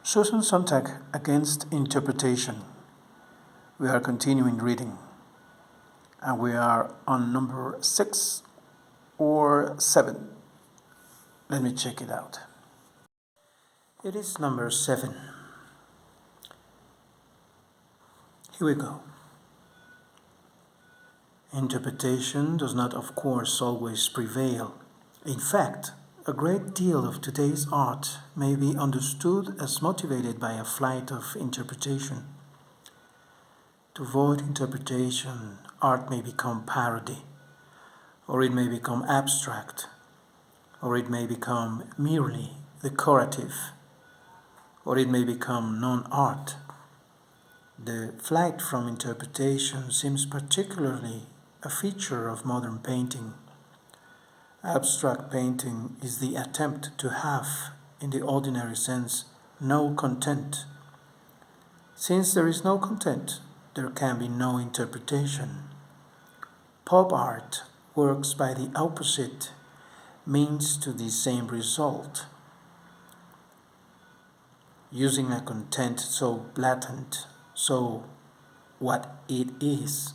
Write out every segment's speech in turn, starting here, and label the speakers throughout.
Speaker 1: Susan Sontag Against Interpretation. We are continuing reading, and we are on number 6 or 7. Let me check it out. It is number 7. Here we go. Interpretation does not, of course, always prevail. In fact, a great deal of today's art may be understood as motivated by a flight of interpretation. To avoid interpretation, art may become parody, or it may become abstract, or it may become merely decorative, or it may become non-art. The flight from interpretation seems particularly a feature of modern painting. Abstract painting is the attempt to have, in the ordinary sense, no content. Since there is no content, there can be no interpretation. Pop art works by the opposite means to the same result. Using a content so blatant, so what it is,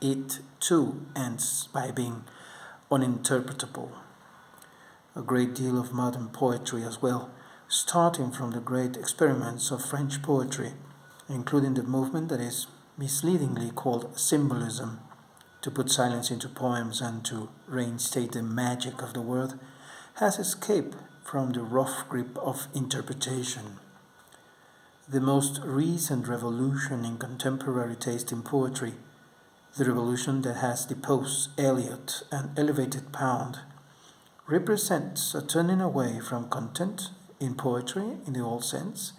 Speaker 1: it too ends by being uninterpretable. A great deal of modern poetry as well, starting from the great experiments of French poetry, including the movement that is misleadingly called symbolism, to put silence into poems and to reinstate the magic of the word, has escaped from the rough grip of interpretation. The most recent revolution in contemporary taste in poetry, the revolution that has deposed Eliot and elevated Pound, represents a turning away from content in poetry in the old sense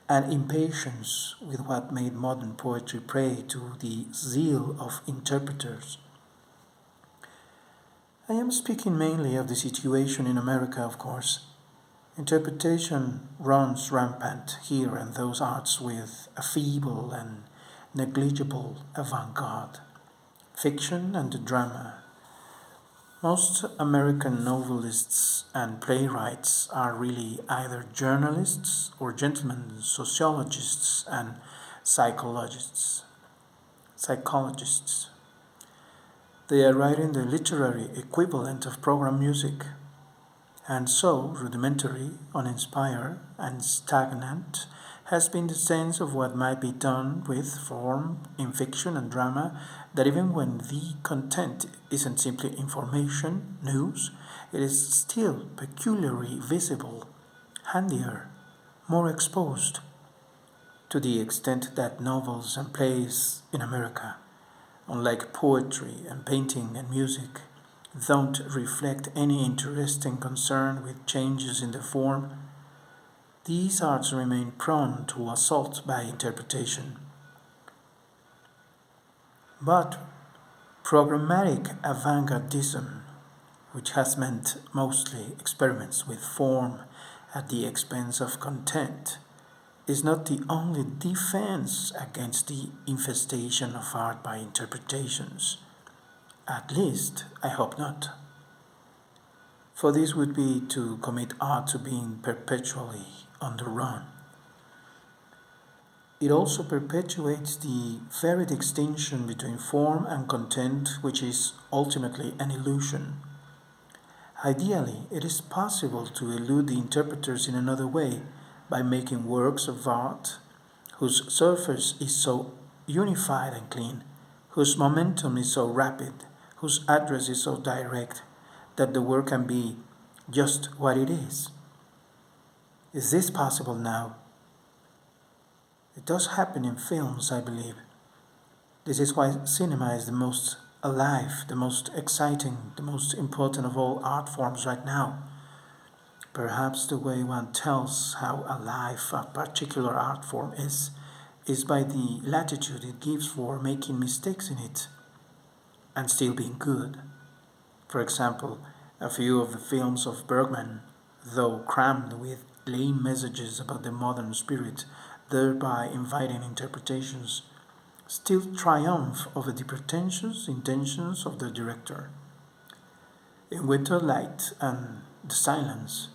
Speaker 1: and impatience with what made modern poetry prey to the zeal of interpreters. I am speaking mainly of the situation in America, of course. Interpretation runs rampant here and those arts with a feeble and negligible avant-garde. Fiction and the drama. Most American novelists and playwrights are really either journalists or gentlemen sociologists and psychologists. They are writing the literary equivalent of program music, and so rudimentary, uninspired, and stagnant has been the sense of what might be done with form in fiction and drama, that even when the content isn't simply information, news, it is still peculiarly visible, handier, more exposed, to the extent that novels and plays in America, unlike poetry and painting and music, don't reflect any interesting concern with changes in the form. These arts remain prone to assault by interpretation. But programmatic avant-gardism, which has meant mostly experiments with form at the expense of content, is not the only defense against the infestation of art by interpretations. At least, I hope not. For this would be to commit art to being perpetually on the run. It also perpetuates the very distinction between form and content, which is ultimately an illusion. Ideally, it is possible to elude the interpreters in another way, by making works of art whose surface is so unified and clean, whose momentum is so rapid, whose address is so direct, that the work can be just what it is. Is this possible now? It does happen in films, I believe. This is why cinema is the most alive, the most exciting, the most important of all art forms right now. Perhaps the way one tells how alive a particular art form is by the latitude it gives for making mistakes in it and still being good. For example, a few of the films of Bergman, though crammed with lame messages about the modern spirit, thereby inviting interpretations, still triumph over the pretentious intentions of the director. In Winter Light and The Silence,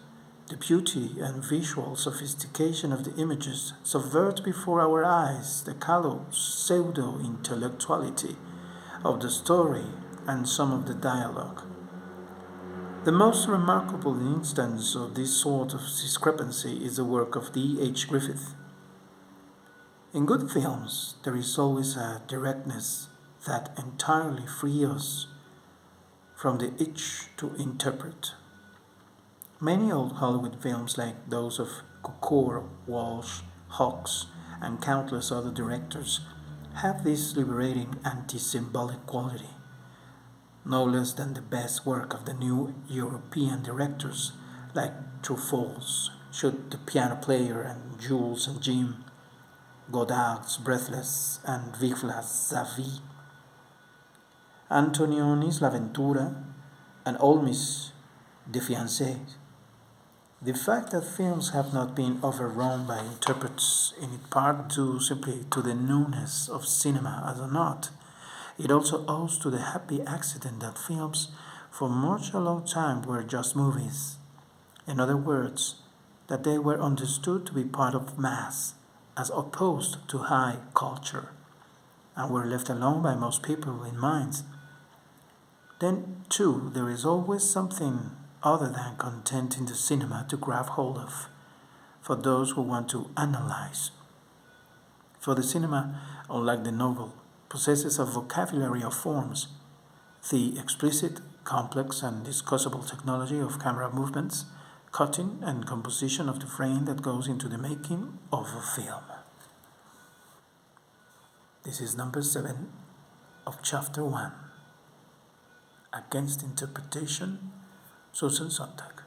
Speaker 1: The beauty and visual sophistication of the images subvert before our eyes the callow pseudo-intellectuality of the story and some of the dialogue. The most remarkable instance of this sort of discrepancy is the work of D.H. Griffith. In good films, there is always a directness that entirely frees us from the itch to interpret. Many old Hollywood films, like those of Cukor, Walsh, Hawks, and countless other directors, have this liberating anti-symbolic quality, no less than the best work of the new European directors like Truffaut's Shoot the Piano Player and Jules and Jim, Godard's Breathless and Vivlas Zavi, Antonioni's L'Avventura, and Olmi's De Fiancés. The fact that films have not been overrun by interpreters in part due simply to the newness of cinema as an art. It also owes to the happy accident that films for much a long time were just movies. In other words, that they were understood to be part of mass as opposed to high culture and were left alone by most people in minds. Then, too, there is always something other than content in the cinema to grab hold of for those who want to analyze. For the cinema, unlike the novel, possesses a vocabulary of forms. The explicit, complex, and discussable technology of camera movements, cutting, and composition of the frame that goes into the making of a film. This is number 7 of Chapter 1. Against Interpretation, Susan Sontag.